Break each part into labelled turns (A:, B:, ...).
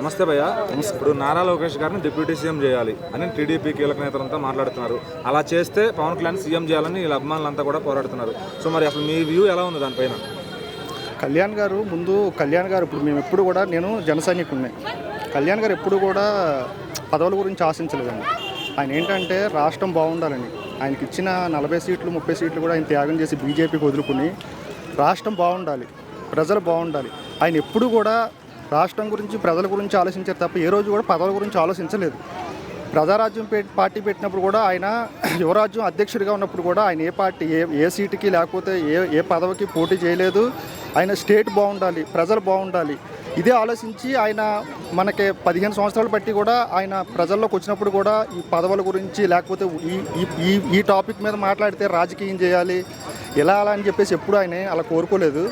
A: నమస్తే భయ్య. ఇప్పుడు నారా లోకేష్ గారిని డిప్యూటీ సీఎం చేయాలి అని టీడీపీ కీలక నేతలంతా మాట్లాడుతున్నారు. అలా చేస్తే పవన్ కళ్యాణ్ సీఎం చేయాలని వీళ్ళ అభిమానులంతా కూడా పోరాడుతున్నారు. సో మరి అసలు మీ వ్యూ ఎలా ఉంది దానిపైన?
B: కళ్యాణ్ గారు ఇప్పుడు మేము ఎప్పుడు కూడా, నేను జన సైనికుడిని, కళ్యాణ్ గారు ఎప్పుడు కూడా పదవుల గురించి ఆశించలేదండి. ఆయన ఏంటంటే రాష్ట్రం బాగుండాలని, ఆయనకి ఇచ్చిన 40 సీట్లు 30 సీట్లు కూడా ఆయన త్యాగం చేసి బీజేపీకి వదులుకుని రాష్ట్రం బాగుండాలి, ప్రజలు బాగుండాలి. ఆయన ఎప్పుడు కూడా రాష్ట్రం గురించి ప్రజల గురించి ఆలోచించారు తప్ప ఏ రోజు కూడా పదవుల గురించి ఆలోచించలేదు. ప్రజారాజ్యం పార్టీ పెట్టినప్పుడు కూడా ఆయన యువరాజ్యం అధ్యక్షుడిగా ఉన్నప్పుడు కూడా ఆయన ఏ సీటుకి లేకపోతే ఏ పదవికి పోటీ చేయలేదు. ఆయన స్టేట్ బాగుండాలి, ప్రజలు బాగుండాలి, ఇదే ఆలోచించి ఆయన మనకి 15 సంవత్సరాలు బట్టి కూడా ఆయన ప్రజల్లోకి వచ్చినప్పుడు కూడా ఈ పదవుల గురించి లేకపోతే ఈ టాపిక్ మీద మాట్లాడితే రాజకీయం చేయాలి ఇలా అలా అని చెప్పేసి ఎప్పుడు ఆయన అలా కోరుకోలేదు.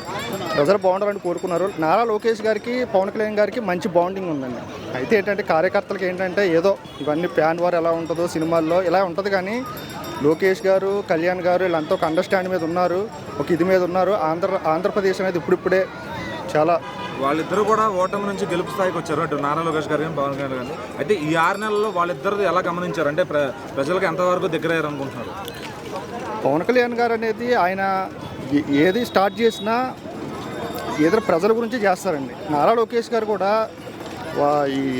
B: ప్రజలు బాగుండాలని కోరుకున్నారు. నారా లోకేష్ గారికి పవన్ కళ్యాణ్ గారికి మంచి బాండింగ్ ఉందండి. అయితే ఏంటంటే కార్యకర్తలకు ఏంటంటే ఏదో ఇవన్నీ ప్యాన్ వార్ ఎలా ఉంటుందో సినిమాల్లో ఇలా ఉంటుంది, కానీ లోకేష్ గారు కళ్యాణ్ గారు వీళ్ళంతా ఒక అండర్స్టాండ్ మీద ఉన్నారు, ఒక ఇది మీద ఉన్నారు. ఆంధ్రప్రదేశ్ అనేది ఇప్పుడిప్పుడే చాలా
A: వాళ్ళిద్దరూ కూడా ఓటమి నుంచి గెలుపు స్థాయికి వచ్చారు, అటు నారా లోకేష్ గారు కానీ పవన్ కళ్యాణ్ గారు. అయితే ఈ 6 నెలల్లో వాళ్ళిద్దరు ఎలా గమనించారు, అంటే ప్రజలకు ఎంతవరకు దగ్గర అయ్యారు అనుకుంటున్నారు?
B: పవన్ కళ్యాణ్ గారు అనేది ఆయన ఏది స్టార్ట్ చేసినా ఏదైనా ప్రజల గురించి చేస్తారండి. నారా లోకేష్ గారు కూడా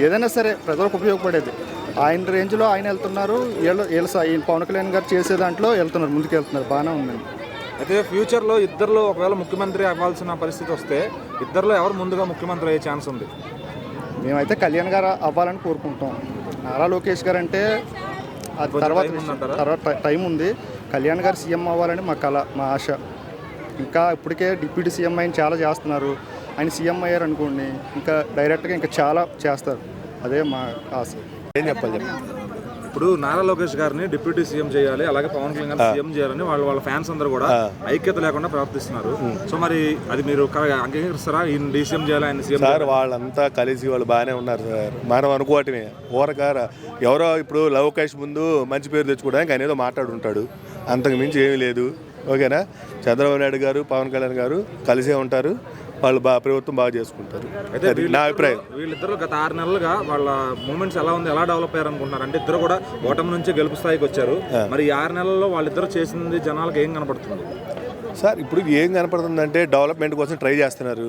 B: ఏదైనా సరే ప్రజలకు ఉపయోగపడేది ఆయన రేంజ్లో ఆయన వెళ్తున్నారు. ఈయన పవన్ కళ్యాణ్ గారు చేసే దాంట్లో వెళ్తున్నారు, ముందుకు వెళ్తున్నారు, బాగానే ఉందండి.
A: అయితే ఫ్యూచర్లో ఇద్దరిలో ఒకవేళ ముఖ్యమంత్రి అవ్వాల్సిన పరిస్థితి వస్తే ఇద్దరిలో ఎవరు ముందుగా ముఖ్యమంత్రి అయ్యే ఛాన్స్ ఉంది?
B: మేమైతే కళ్యాణ్ గారు అవ్వాలని కోరుకుంటాం. నారా లోకేష్ గారు అంటే తర్వాత టైం ఉంది. కళ్యాణ్ గారు సీఎం అవ్వాలని మా కళ, మా ఆశ. ఇంకా ఇప్పటికే డిప్యూటీ సీఎం ఆయన చాలా చేస్తున్నారు. ఆయన సీఎం అయ్యారు అనుకోండి ఇంకా డైరెక్ట్గా ఇంకా చాలా చేస్తారు. అదే మా ఆశ.
C: ఏం చెప్పాలి?
A: ఇప్పుడు నారా లోకేష్ గారిని డిప్యూటీ సీఎం చేయాలి, అలాగే పవన్ కళ్యాణ్ గారిని సీఎం చేయాలని వాళ్ళ ఫ్యాన్స్ అందరూ కూడా ఐక్యత లేకుండా ప్రవర్తిస్తున్నారు. సో మరి అది మీరు అంగీకరిస్తారా? ఈయన డీసీఎం చేయాలి, ఆయన సీఎం?
C: సార్ వాళ్ళంతా కలిసి వాళ్ళు బాగానే ఉన్నారు సార్. మనం అనుకోవటమే ఊరకార. ఎవరో ఇప్పుడు లోకేష్ ముందు మంచి పేరు తెచ్చుకోవడానికి ఆయన ఏదో మాట్లాడుంటాడు, అంతకు మించి ఏమీ లేదు. ఓకేనా? చంద్రబాబు నాయుడు గారు పవన్ కళ్యాణ్ గారు కలిసే ఉంటారు, వాళ్ళు ప్రభుత్వం బాగా చేసుకుంటారు.
A: అయితే నా అభిప్రాయం. వీళ్ళిద్దరు గత 6 నెలలుగా వాళ్ళ మూమెంట్స్ ఎలా ఉంది, ఎలా డెవలప్ అయ్యారు అనుకుంటున్నారు? అంటే ఇద్దరు కూడా ఓటమి నుంచి గెలుపు స్థాయికి వచ్చారు. మరి ఈ 6 నెలల్లో వాళ్ళిద్దరు చేసింది జనాలకు ఏం కనపడుతుంది
C: సార్? ఇప్పుడు ఏం కనపడుతుందంటే డెవలప్మెంట్ కోసం ట్రై చేస్తున్నారు.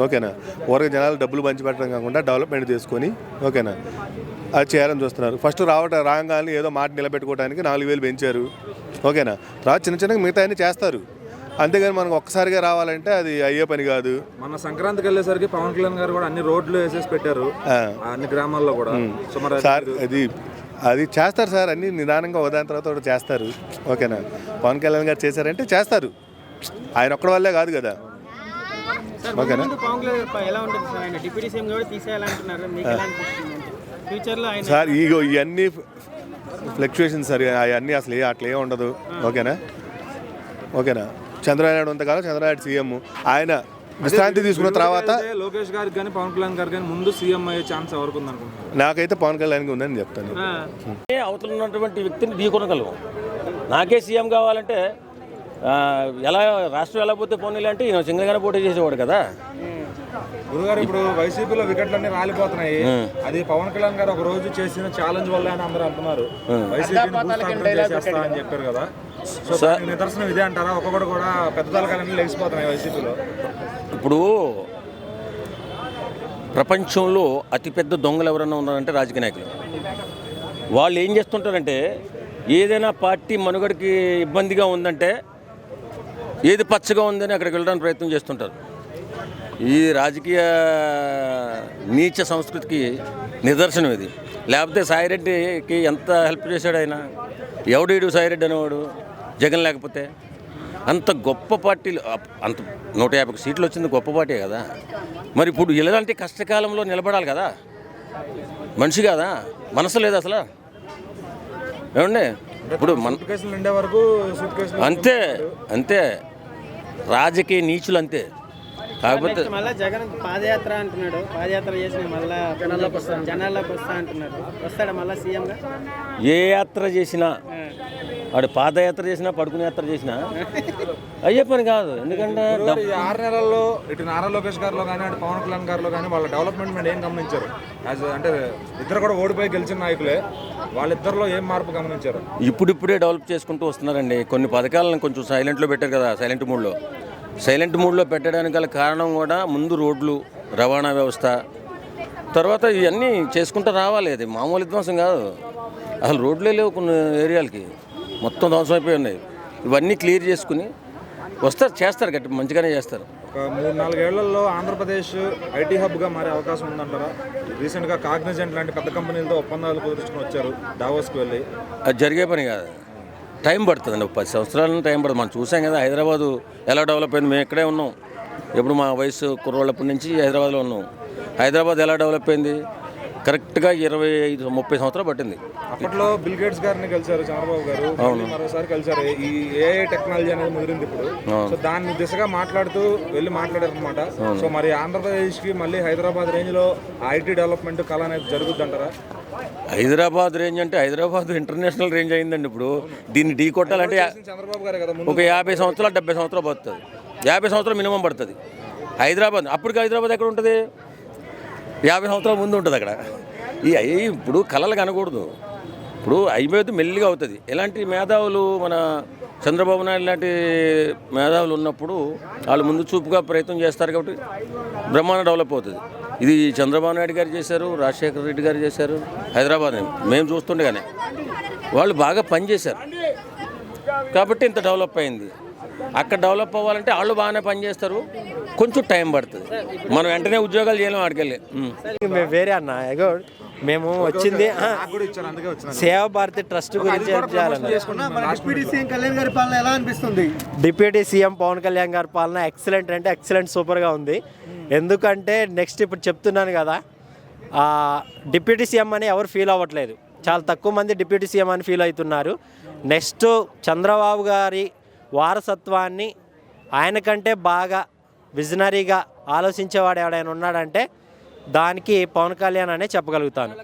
C: ఓకేనా? ఊరక జనాలు డబ్బులు పంచిపెట్టడం కాకుండా డెవలప్మెంట్ చేసుకొని ఓకేనా అది చేయాలని చూస్తున్నారు. ఫస్ట్ రాగానే ఏదో మాట నిలబెట్టుకోవడానికి 4,000 పెంచారు. ఓకేనా? తర్వాత చిన్న చిన్నగా మిగతా అన్ని చేస్తారు. అంతేగాని మనకు ఒక్కసారిగా రావాలంటే అది అయ్యే పని కాదు.
A: మన సంక్రాంతికి వెళ్ళేసరికి పవన్ కళ్యాణ్ గారు కూడా అన్ని రోడ్లు వేసేసి పెట్టారు అన్ని గ్రామాల్లో కూడా.
C: సార్ అది చేస్తారు సార్, అన్ని నిదానంగా ఒకదాని తర్వాత ఒకటి చేస్తారు. ఓకేనా? పవన్ కళ్యాణ్ గారు చేశారంటే చేస్తారు, ఆయన ఒక్కడి వల్లే కాదు కదా. ఓకేనా? సార్ ఇవన్నీ ఫ్లక్చుయేషన్ సార్, అవన్నీ అసలు అట్లా ఏం ఉండదు. ఓకేనా? చంద్రబాబు నాయుడు ఉంతకాలం చంద్రబాబు సీఎం, ఆయన విశ్రాంతి తీసుకున్న తర్వాత
A: లోకేష్ గారికి కానీ పవన్ కళ్యాణ్ గారికి కానీ ముందు సీఎం అయ్యే ఛాన్స్ ఎవరికి ఉందనుకుంటున్నారు?
C: నాకైతే పవన్ కళ్యాణ్కి ఉందని చెప్తాను.
D: అవతల ఉన్నటువంటి వ్యక్తిని ఢీకొనగలము. నాకే సీఎం కావాలంటే ఎలా రాష్ట్రం ఎలా పోతే పోనీలు అంటే ఈయన సింగల్గానే పోటీ చేసేవాడు కదా.
A: గురుగారు ఇప్పుడు వైసీపీలో వికెట్లన్నీ రాలిపోతున్నాయి, అది పవన్ కళ్యాణ్ గారు ఒక రోజు చేసిన ఛాలెంజ్ వల్ల అని అందరూ అంటున్నారు. వైసీపీని చేస్తా అని చెప్పారు కదా. సో నిదర్శనం ఇదే అంటారా? ఒక్కొక్కటి కూడా పెద్ద తలకాలన్నీ లేచిపోతున్నాయి వైసీపీలో.
D: ఇప్పుడు ప్రపంచంలో అతిపెద్ద దొంగలు ఎవరైనా ఉన్నారంటే రాజకీయ నాయకులు. వాళ్ళు ఏం చేస్తుంటారంటే ఏదైనా పార్టీ మనుగడకి ఇబ్బందిగా ఉందంటే ఏది పచ్చగా ఉందని అక్కడికి వెళ్ళడానికి ప్రయత్నం చేస్తుంటారు. ఈ రాజకీయ నీచ సంస్కృతికి నిదర్శనం ఇది. లేకపోతే సాయిరెడ్డికి ఎంత హెల్ప్ చేశాడు ఆయన. ఎవడీడు సాయిరెడ్డి అనేవాడు జగన్ లేకపోతే. అంత గొప్ప పార్టీలు, అంత 150 సీట్లు వచ్చింది గొప్ప పార్టీ కదా. మరి ఇప్పుడు ఇలాంటి కష్టకాలంలో నిలబడాలి కదా, మనిషి కదా, మనసు లేదు అసలు. ఏమండి ఇప్పుడు అంతే అంతే రాజకీయ నీచులు అంతే. కాకపోతే
E: మళ్ళీ జగన్ పాదయాత్ర అంటున్నాడు, పాదయాత్ర చేసిన మళ్ళీ జనాల్లోకి వస్తా అంటున్నాడు. వస్తాడా మళ్ళీ సీఎంగా?
D: ఏ యాత్ర చేసినా వాడు పాదయాత్ర చేసినా పడుకునే యాత్ర చేసినా అయ్యే పని కాదు. ఎందుకంటే
A: ఈ 6 నెలల్లో ఇటు నారా లోకేష్ గారిలో కానీ అటు పవన్ కళ్యాణ్ గారిలో కానీ వాళ్ళ డెవలప్మెంట్ మీద ఏం గమనించారు? అంటే ఇద్దరు కూడా ఓడిపోయి గెలిచిన నాయకులే, వాళ్ళిద్దరిలో ఏం మార్పు గమనించారు?
D: ఇప్పుడిప్పుడే డెవలప్ చేసుకుంటూ వస్తున్నారండి. కొన్ని పథకాలను కొంచెం సైలెంట్లో పెట్టారు కదా, సైలెంట్ మోడ్లో పెట్టడానికి గల కారణం కూడా ముందు రోడ్లు, రవాణా వ్యవస్థ, తర్వాత ఇవన్నీ చేసుకుంటూ రావాలి. అది మామూలు విధ్వంసం కాదు. అసలు రోడ్లే లేవు కొన్ని ఏరియాలకి, మొత్తం ధ్వంసం అయిపోయి ఉన్నాయి. ఇవన్నీ క్లియర్ చేసుకుని వస్తారు, చేస్తారు, గట్టి మంచిగానే చేస్తారు.
A: ఒక 3-4 ఏళ్లలో ఆంధ్రప్రదేశ్ ఐటీ హబ్గా మారే అవకాశం ఉందంటారా? రీసెంట్గా కాగ్నిజెంట్ లాంటి పెద్ద కంపెనీలతో ఒప్పందాలు కుదుర్చుకుని వచ్చారు దావోస్కి వెళ్ళి.
D: అది జరిగే పని కాదు, టైం పడుతుందండి. 10 సంవత్సరాలను టైం పడుతుంది. మనం చూసాం కదా హైదరాబాదు ఎలా డెవలప్ అయింది. మేము ఇక్కడే ఉన్నాం, ఎప్పుడు మా వయసు కుర్రోళ్ళప్పటి నుంచి హైదరాబాద్లో ఉన్నాం. హైదరాబాద్ ఎలా డెవలప్ అయింది, కరెక్ట్గా 25-30 సంవత్సరాలు పట్టింది.
A: అప్పట్లో బిల్ గేట్స్ గారిని కలిశారు చంద్రబాబు గారు, మరోసారి కలిశారు. ఈ ఏఐ టెక్నాలజీ అనేది ముదిరింది ఇప్పుడు. సో దాన్ని దిశగా మాట్లాడుతూ వెళ్ళి మాట్లాడారు అనమాట. సో మరి ఆంధ్రప్రదేశ్కి మళ్ళీ హైదరాబాద్ రేంజ్లో ఐటీ డెవలప్మెంట్ కళ అనేది జరుగుద్ది అంటారా?
D: హైదరాబాద్ రేంజ్ అంటే హైదరాబాద్ ఇంటర్నేషనల్ రేంజ్ అయిందండి. ఇప్పుడు దీన్ని ఢీ కొట్టాలంటే
A: చంద్రబాబు గారు కదా
D: ఒక 50 సంవత్సరాలు 70 సంవత్సరాలు పడుతుంది. 50 సంవత్సరాలు మినిమం పడుతుంది హైదరాబాద్. అప్పటికి హైదరాబాద్ ఎక్కడ ఉంటుంది? 50 సంవత్సరాల ముందు ఉంటుంది అక్కడ. ఇప్పుడు కళలు కనకూడదు. ఇప్పుడు అయిపోతే మెల్లిగా అవుతుంది. ఇలాంటి మేధావులు మన చంద్రబాబు నాయుడు లాంటి మేధావులు ఉన్నప్పుడు వాళ్ళు ముందు చూపుగా ప్రయత్నం చేస్తారు కాబట్టి బ్రహ్మాండ డెవలప్ అవుతుంది. ఇది చంద్రబాబు నాయుడు గారు చేశారు, రాజశేఖర రెడ్డి గారు చేశారు. హైదరాబాద్ మేము చూస్తుండగానే వాళ్ళు బాగా పనిచేశారు కాబట్టి ఇంత డెవలప్ అయింది. అక్కడ డెవలప్ అవ్వాలంటే వాళ్ళు బాగానే పనిచేస్తారు, కొంచెం టైం పడుతుంది. మనం వెంటనే ఉద్యోగాలు చేయలేము ఆడికెళ్ళి.
E: మేము వేరే అన్న ఎగో మేము వచ్చింది సేవా భారతి ట్రస్ట్ గురించి
F: డిప్యూటీ సీఎం కళ్యాణ్ గారి పాలన ఎలా అనిపిస్తుంది?
E: డిప్యూటీ సీఎం పవన్ కళ్యాణ్ గారి పాలన ఎక్సలెంట్ అంటే ఎక్సలెంట్, సూపర్గా ఉంది. ఎందుకంటే నెక్స్ట్ ఇప్పుడు చెప్తున్నాను కదా, డిప్యూటీ సీఎం అని ఎవరు ఫీల్ అవ్వట్లేదు. చాలా తక్కువ మంది డిప్యూటీ సీఎం అని ఫీల్ అవుతున్నారు. నెక్స్ట్ చంద్రబాబు గారి వారసత్వాన్ని ఆయన కంటే బాగా విజనరీగా ఆలోచించేవాడు ఎవడైనా ఉన్నాడంటే దానికి పవన్ కళ్యాణ్ అనే చెప్పగలుగుతాను.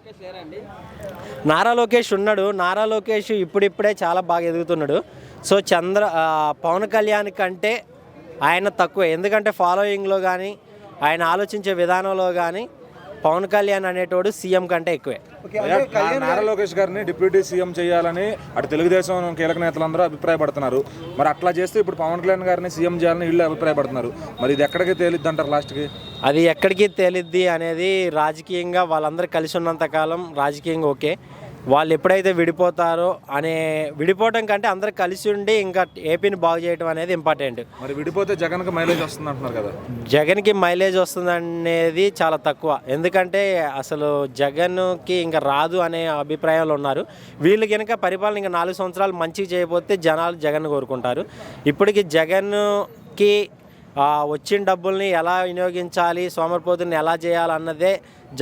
E: నారా లోకేష్ ఉన్నాడు. నారా లోకేష్ ఇప్పుడిప్పుడే చాలా బాగా ఎదుగుతున్నాడు. సో పవన్ కళ్యాణ్ కంటే ఆయన తక్కువ. ఎందుకంటే ఫాలోయింగ్లో కానీ ఆయన ఆలోచించే విధానంలో కానీ పవన్ కళ్యాణ్ అనేటోడు సీఎం కంటే ఎక్కువే.
A: నారా లోకేష్ గారిని డిప్యూటీ సీఎం చేయాలని అటు తెలుగుదేశం కీలక నేతలందరూ అభిప్రాయపడుతున్నారు. మరి అట్లా చేస్తే ఇప్పుడు పవన్ కళ్యాణ్ గారిని సీఎం చేయాలని వీళ్ళు అభిప్రాయపడుతున్నారు. మరి ఇది ఎక్కడికి తేలిద్ది అంటారు లాస్ట్కి?
E: అది ఎక్కడికి తేలిద్ది అనేది రాజకీయంగా వాళ్ళందరూ కలిసి ఉన్నంత కాలం రాజకీయంగా ఓకే. వాళ్ళు ఎప్పుడైతే విడిపోతారో విడిపోవడం కంటే అందరూ కలిసి ఉండి ఇంకా ఏపీని బాగు చేయడం అనేది ఇంపార్టెంట్.
A: మరి విడిపోతే జగన్కి మైలేజ్ వస్తుంది అంటున్నారు కదా?
E: జగన్కి మైలేజ్ వస్తుంది అనేది చాలా తక్కువ. ఎందుకంటే అసలు జగన్కి ఇంకా రాదు అనే అభిప్రాయాలు ఉన్నారు. వీళ్ళు కనుక పరిపాలన ఇంకా 4 సంవత్సరాలు మంచిగా చేయకపోతే జనాలు జగన్ కోరుకుంటారు. ఇప్పటికి జగన్కి వచ్చిన డబ్బుల్ని ఎలా వినియోగించాలి, సోమరిపోతుని ఎలా చేయాలన్నదే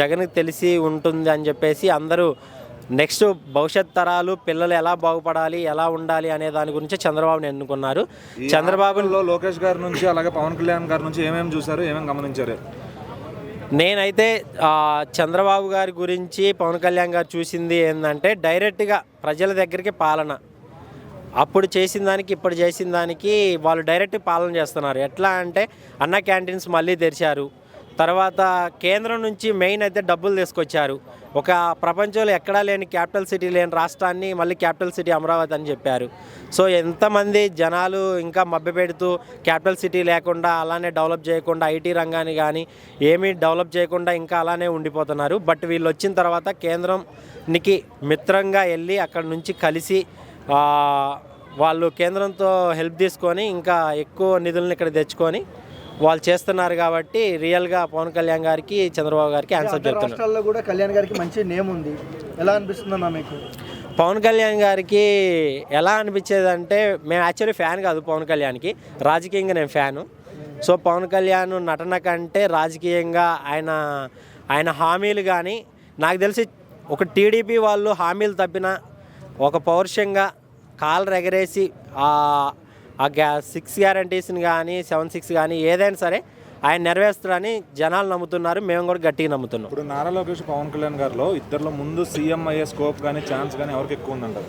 E: జగన్కి తెలిసి ఉంటుంది అని చెప్పేసి అందరూ నెక్స్ట్ భవిష్యత్ తరాలు పిల్లలు ఎలా బాగుపడాలి, ఎలా ఉండాలి అనే దాని గురించి చంద్రబాబుని ఎన్నుకున్నారు.
A: చంద్రబాబులో లోకేష్ గారి నుంచి అలాగే పవన్ కళ్యాణ్ గారి నుంచి ఏమేమి చూసారు, ఏమేమి గమనించారు?
E: నేనైతే చంద్రబాబు గారి గురించి పవన్ కళ్యాణ్ గారు చూసింది ఏంటంటే డైరెక్ట్గా ప్రజల దగ్గరికి పాలన. అప్పుడు చేసిన దానికి ఇప్పుడు చేసిన దానికి వాళ్ళు డైరెక్ట్ పాలన చేస్తున్నారు. ఎట్లా అంటే అన్న క్యాంటీన్స్ మళ్ళీ తెరిచారు. తర్వాత కేంద్రం నుంచి మెయిన్ అయితే డబ్బులు తీసుకొచ్చారు. ఒక ప్రపంచంలో ఎక్కడా లేని క్యాపిటల్ సిటీ లేని రాష్ట్రాన్ని మళ్ళీ క్యాపిటల్ సిటీ అమరావతి అని చెప్పారు. సో ఎంతమంది జనాలు ఇంకా మభ్యపెడుతూ క్యాపిటల్ సిటీ లేకుండా అలానే డెవలప్ చేయకుండా ఐటీ రంగాన్ని కానీ ఏమీ డెవలప్ చేయకుండా ఇంకా అలానే ఉండిపోతున్నారు. బట్ వీళ్ళు వచ్చిన తర్వాత కేంద్రంకి మిత్రంగా వెళ్ళి అక్కడ నుంచి కలిసి వాళ్ళు కేంద్రంతో హెల్ప్ తీసుకొని ఇంకా ఎక్కువ నిధులను ఇక్కడ తెచ్చుకొని వాళ్ళు చేస్తున్నారు. కాబట్టి రియల్గా పవన్ కళ్యాణ్ గారికి చంద్రబాబు గారికి ఆన్సర్ చెప్తున్నారు.
F: రాష్ట్రాల్లో కూడా కళ్యాణ్ గారికి మంచి నేమ్ ఉంది. ఎలా అనిపిస్తుందన్నా మీకు?
E: పవన్ కళ్యాణ్ గారికి ఎలా అనిపించేది అంటే మేము యాక్చువల్లీ ఫ్యాన్ కాదు పవన్ కళ్యాణ్కి, రాజకీయంగా నేను ఫ్యాను. సో పవన్ కళ్యాణ్ నటన కంటే రాజకీయంగా ఆయన హామీలు కానీ నాకు తెలిసి ఒక టీడీపీ వాళ్ళు హామీలు తప్పిన ఒక పౌరుషంగా కాళ్ళు ఎగరేసి ఆ 6 గ్యారంటీస్ని కానీ 7-6 కానీ ఏదైనా సరే ఆయన నెరవేరుస్తారని జనాలు నమ్ముతున్నారు. మేము కూడా గట్టిగా నమ్ముతున్నాం.
A: ఇప్పుడు నారా లోకేష్ పవన్ కళ్యాణ్ గారిలో ఇద్దరిలో ముందు సీఎం అయ్యే స్కోప్ కానీ ఛాన్స్ కానీ ఎవరికి ఎక్కువ ఉందంటారు?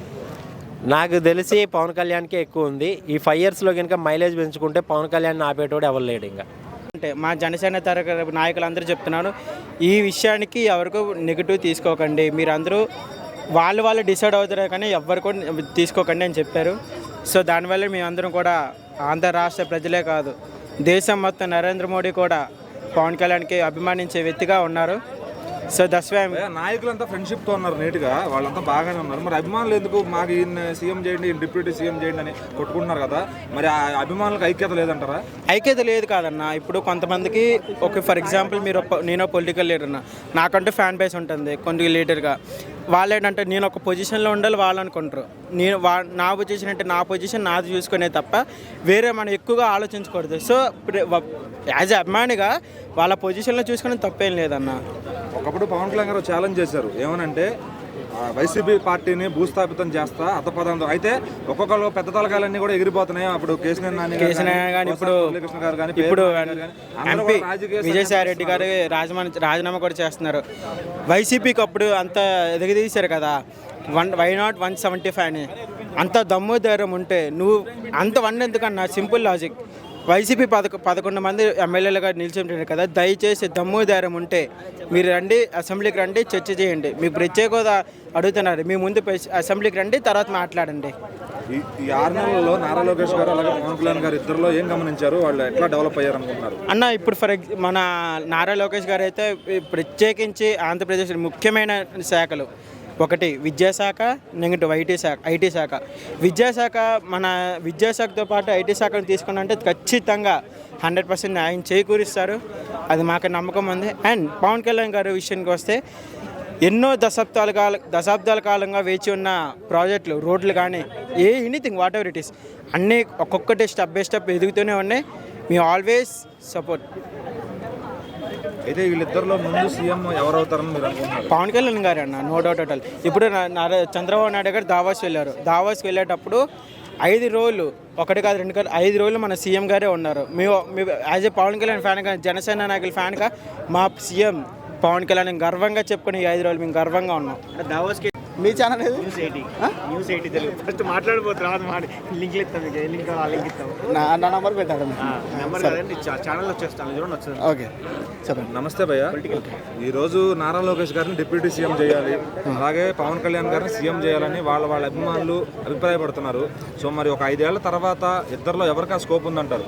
E: నాకు తెలిసి పవన్ కళ్యాణ్కే ఎక్కువ ఉంది. ఈ 5 ఇయర్స్లో కనుక మైలేజ్ పెంచుకుంటే పవన్ కళ్యాణ్ ఆపేటోడు ఎవరు లేడు ఇంకా.
G: అంటే మా జనసేన తరగతి నాయకులందరూ చెప్తున్నాను, ఈ విషయానికి ఎవరికి నెగిటివ్ తీసుకోకండి, మీరందరూ వాళ్ళు డిసైడ్ అవుతారు కానీ ఎవరు కూడా తీసుకోకండి అని చెప్పారు. సో దానివల్ల మేమందరం కూడా ఆంధ్ర రాష్ట్ర ప్రజలే కాదు దేశం మొత్తం నరేంద్ర మోడీ కూడా పవన్ కళ్యాణ్కి అభిమానించే వ్యక్తిగా ఉన్నారు. సో దస్వే
A: నాయకులంతా ఫ్రెండ్షిప్తో ఉన్నారు, నీట్గా వాళ్ళంతా బాగానే ఉన్నారు. మరి అభిమానులు ఎందుకు మాకు ఈయన సీఎం చేయండి, ఈయన డిప్యూటీ సీఎం చేయండి అని కొట్టుకుంటున్నారు కదా, మరి ఆ అభిమానులకు ఐక్యత లేదంటారా?
G: ఐక్యత లేదు కాదన్న. ఇప్పుడు కొంతమందికి ఒక ఫర్ ఎగ్జాంపుల్ నేను పొలిటికల్ లీడర్నా, నాకంటూ ఫ్యాన్ బేస్ ఉంటుంది కొన్ని లీడర్గా. వాళ్ళు ఏంటంటే నేను ఒక పొజిషన్లో ఉండాలి వాళ్ళు అనుకుంటారు. నా పొజిషన్ అంటే నా పొజిషన్ నాది చూసుకునే తప్ప వేరే మనం ఎక్కువగా ఆలోచించకూడదు. సో యాజ్ ఎ అభిమానిగా వాళ్ళ పొజిషన్లో చూసుకునే తప్పేం లేదన్న.
A: ఒకప్పుడు పవన్ కళ్యాణ్ గారు ఛాలెంజ్ చేశారు, ఏమనంటే వైసీపీ పార్టీని భూస్థాపితం చేస్తా అతపదంతో. అయితే ఒక్కొక్కరు పెద్ద తలకాయలన్నీ కూడా ఎగిరిపోతున్నాయి. అప్పుడు కేసీఆర్
G: కానీ ఇప్పుడు ఎంపీ విజయసాయి రెడ్డి గారు రాజీనామా కూడా చేస్తున్నారు. వైసీపీకి అప్పుడు అంత ఎదిగదీశారు కదా, వై నాట్ 175 అని. అంత దమ్ము ధైర్యం ఉంటే నువ్వు అంత ఎందుకన్నా? Simple logic. వైసీపీ 11 మంది ఎమ్మెల్యేలుగా నిలిచింటారు కదా, దయచేసి దమ్ము ధైర్యం ఉంటే మీరు రండి, అసెంబ్లీకి రండి, చర్చ చేయండి. మీకు ప్రత్యేక హోదా అడుగుతున్నారు, మీ ముందు అసెంబ్లీకి రండి, తర్వాత మాట్లాడండి.
A: ఈ 6 నెలల్లో నారా లోకేష్ గారు అలాగే పవన్ కళ్యాణ్ గారు ఇద్దరులో ఏం గమనించారు, వాళ్ళు ఎట్లా డెవలప్ అయ్యారు అనుకుంటున్నారు
G: అన్న? ఇప్పుడు మన నారా లోకేష్ గారు అయితే ప్రత్యేకించి ఆంధ్రప్రదేశ్ ముఖ్యమైన శాఖలు, ఒకటి విద్యాశాఖ, నెగటివ్ ఐటీ శాఖ. మన విద్యాశాఖతో పాటు ఐటీ శాఖను తీసుకున్నంటే ఖచ్చితంగా 100% న్యాయం చేకూరిస్తారు, అది మాకు నమ్మకం ఉంది. అండ్ పవన్ కళ్యాణ్ గారి విషయానికి వస్తే ఎన్నో దశాబ్దాల కాలంగా వేచి ఉన్న ప్రాజెక్టులు, రోడ్లు కానీ anything what ever it is అన్నీ ఒక్కొక్కటి స్టెప్ బై స్టెప్ ఎదుగుతూనే ఉన్నాయి. Me always support.
A: అయితే వీళ్ళిద్దరిలో ముందు సీఎం ఎవరవుతారని మీరు అనుకుంటున్నారు?
G: పవన్ కళ్యాణ్ గారు అన్న, నో డౌట్ అట్ ఆల్. ఇప్పుడు చంద్రబాబు నాయుడు గారు దావాస్ వెళ్ళేటప్పుడు 5 రోజులు, 1 కాదు 2 కాదు 5 రోజులు మన సీఎం గారే ఉన్నారు. మేము యాజ్ ఏ పవన్ కళ్యాణ్ ఫ్యాన్గా, జనసేన నాయకుల ఫ్యాన్గా మా సీఎం పవన్ కళ్యాణ్ గర్వంగా చెప్పుకుని ఈ 5 రోజులు మేము గర్వంగా ఉన్నాం. దావాస్కి
F: మీ ఛానల్ ఏది?
G: న్యూస్ 80 తెలుగు. ఫస్ట్ మాట్లాడిపోతారు, లింక్లు ఇస్తాం, మీకు ఏ లింక్ లింక్ ఇస్తాం.
F: నా నంబర్ పెట్టాడు,
G: నెంబర్ కదండి, ఛానల్ వచ్చేస్తాను చూడండి, వచ్చింది.
F: ఓకే చెప్పండి.
A: నమస్తే భయ్య. ఈరోజు నారా లోకేష్ గారిని డిప్యూటీ సీఎం చేయాలి, అలాగే పవన్ కళ్యాణ్ గారిని సీఎం చేయాలని వాళ్ళ అభిమానులు అభిప్రాయపడుతున్నారు. సో మరి ఒక 5 ఏళ్ల తర్వాత ఇద్దరిలో ఎవరికి ఆ స్కోప్ ఉందంటారు?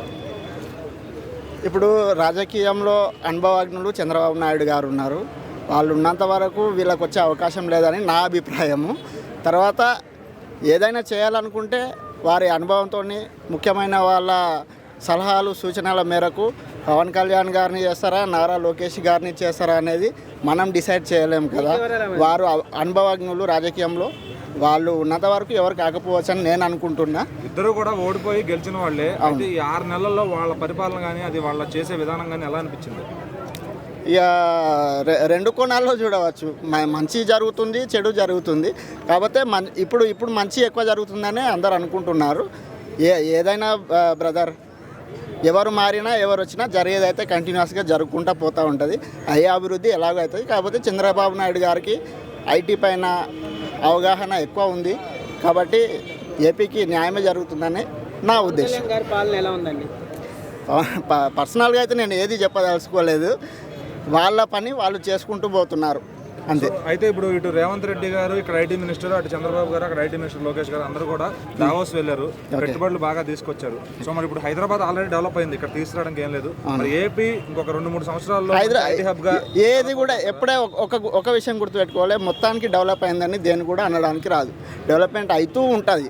F: ఇప్పుడు రాజకీయంలో అనుభవజ్ఞులు చంద్రబాబు నాయుడు గారు ఉన్నారు. వాళ్ళు ఉన్నంత వరకు వీళ్ళకి వచ్చే అవకాశం లేదని నా అభిప్రాయము. తర్వాత ఏదైనా చేయాలనుకుంటే వారి అనుభవంతో, ముఖ్యమైన వాళ్ళ సలహాలు సూచనల మేరకు పవన్ కళ్యాణ్ గారిని చేస్తారా, నారా లోకేష్ గారిని చేస్తారా అనేది మనం డిసైడ్ చేయలేము కదా. వారు అనుభవజ్ఞులు రాజకీయంలో, వాళ్ళు ఉన్నంత వరకు ఎవరు కాకపోవచ్చు అని నేను అనుకుంటున్నా.
A: ఇద్దరు కూడా ఓడిపోయి గెలిచిన వాళ్ళే. అయితే ఈ 6 నెలల్లో వాళ్ళ పరిపాలన కానీ, అది వాళ్ళ చేసే విధానం కానీ ఎలా అనిపించింది?
F: ఇక 2 కోణాల్లో చూడవచ్చు. మంచి జరుగుతుంది, చెడు జరుగుతుంది. కాకపోతే ఇప్పుడు మంచి ఎక్కువ జరుగుతుందని అందరు అనుకుంటున్నారు. ఏదైనా బ్రదర్, ఎవరు మారినా ఎవరు వచ్చినా జరిగేదైతే కంటిన్యూస్గా జరుగుకుంటూ పోతూ ఉంటుంది. అయ్యే అభివృద్ధి ఎలాగో అవుతుంది. కాకపోతే చంద్రబాబు నాయుడు గారికి ఐటీ పైన అవగాహన ఎక్కువ ఉంది కాబట్టి ఏపీకి న్యాయమే జరుగుతుందని నా ఉద్దేశం.
G: పాలన ఎలా ఉందండి?
F: పర్సనల్గా అయితే నేను ఏది చెప్పదలుచుకోలేదు. వాళ్ళ పని వాళ్ళు చేసుకుంటూ పోతున్నారు అంతే.
A: అయితే ఇప్పుడు ఇటు రేవంత్ రెడ్డి గారు ఇక్కడ ఐటీ మినిస్టర్, అటు చంద్రబాబు గారు అక్కడ ఐటీ మినిస్టర్ లోకేష్ గారు అందరూ కూడా దావోస్ వెళ్ళారు, పెట్టుబడులు బాగా తీసుకొచ్చారు. సో మరి ఇప్పుడు హైదరాబాద్ ఆల్రెడీ డెవలప్ అయింది, ఇక్కడ తీసుకురావడానికి ఏం లేదు. మరి ఏపీ ఇంకొక 2-3 సంవత్సరాల్లో ఐటీ హబ్ గా
F: ఏది కూడా ఎప్పుడే ఒక విషయం గుర్తుపెట్టుకోవాలి, మొత్తానికి డెవలప్ అయిందని దేని కూడా అనడానికి రాదు. డెవలప్మెంట్ అవుతూ ఉంటుంది.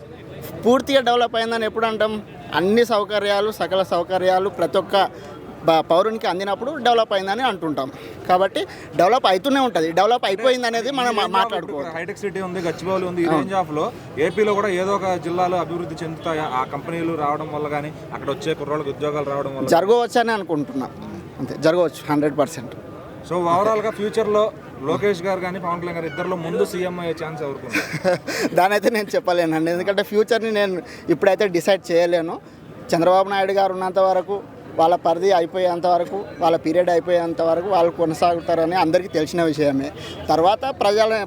F: పూర్తిగా డెవలప్ అయిందని ఎప్పుడు అంటాం? అన్ని సౌకర్యాలు, సకల సౌకర్యాలు ప్రతి ఒక్క పౌరునికి అందినప్పుడు డెవలప్ అయిందని అంటుంటాం. కాబట్టి డెవలప్ అవుతూనే ఉంటుంది. డెవలప్ అయిపోయింది అనేది మనం మాట్లాడుకోవాలి.
A: హైటెక్ సిటీ ఉంది, గచ్చిబౌలి ఉంది. ఈ రేంజ్ ఆఫ్ లో ఏపీలో కూడా ఏదో ఒక జిల్లాలో అభివృద్ధి చెందుతాయి ఆ కంపెనీలు రావడం వల్ల, కానీ అక్కడ వచ్చే కుర్రోళ్ళకి ఉద్యోగాలు రావడం వల్ల
F: జరగవచ్చు అని అనుకుంటున్నాం. అంతే, జరగవచ్చు 100%.
A: సో ఓవరాల్గా ఫ్యూచర్లో లోకేష్ గారు కానీ పవన్ కళ్యాణ్ గారు ఇద్దరిలో ముందు సీఎం అయ్యే ఛాన్స్ ఎవరికి?
F: దాని అయితే నేను చెప్పలేనండి, ఎందుకంటే ఫ్యూచర్ని నేను ఇప్పుడైతే డిసైడ్ చేయలేను. చంద్రబాబు నాయుడు గారు ఉన్నంత వరకు వాళ్ళ పరిధి అయిపోయేంత వరకు, వాళ్ళ పీరియడ్ అయిపోయేంత వరకు వాళ్ళు కొనసాగుతారని అందరికీ తెలిసిన విషయమే. తర్వాత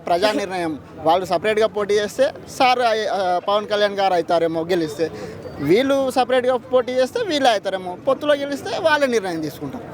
F: ప్రజా నిర్ణయం. వాళ్ళు సపరేట్గా పోటీ చేస్తే పవన్ కళ్యాణ్ గారు అవుతారేమో గెలిస్తే, వీళ్ళు సపరేట్గా పోటీ చేస్తే వీళ్ళే అవుతారేమో, పొత్తులో గెలిస్తే వాళ్ళే నిర్ణయం తీసుకుంటారు.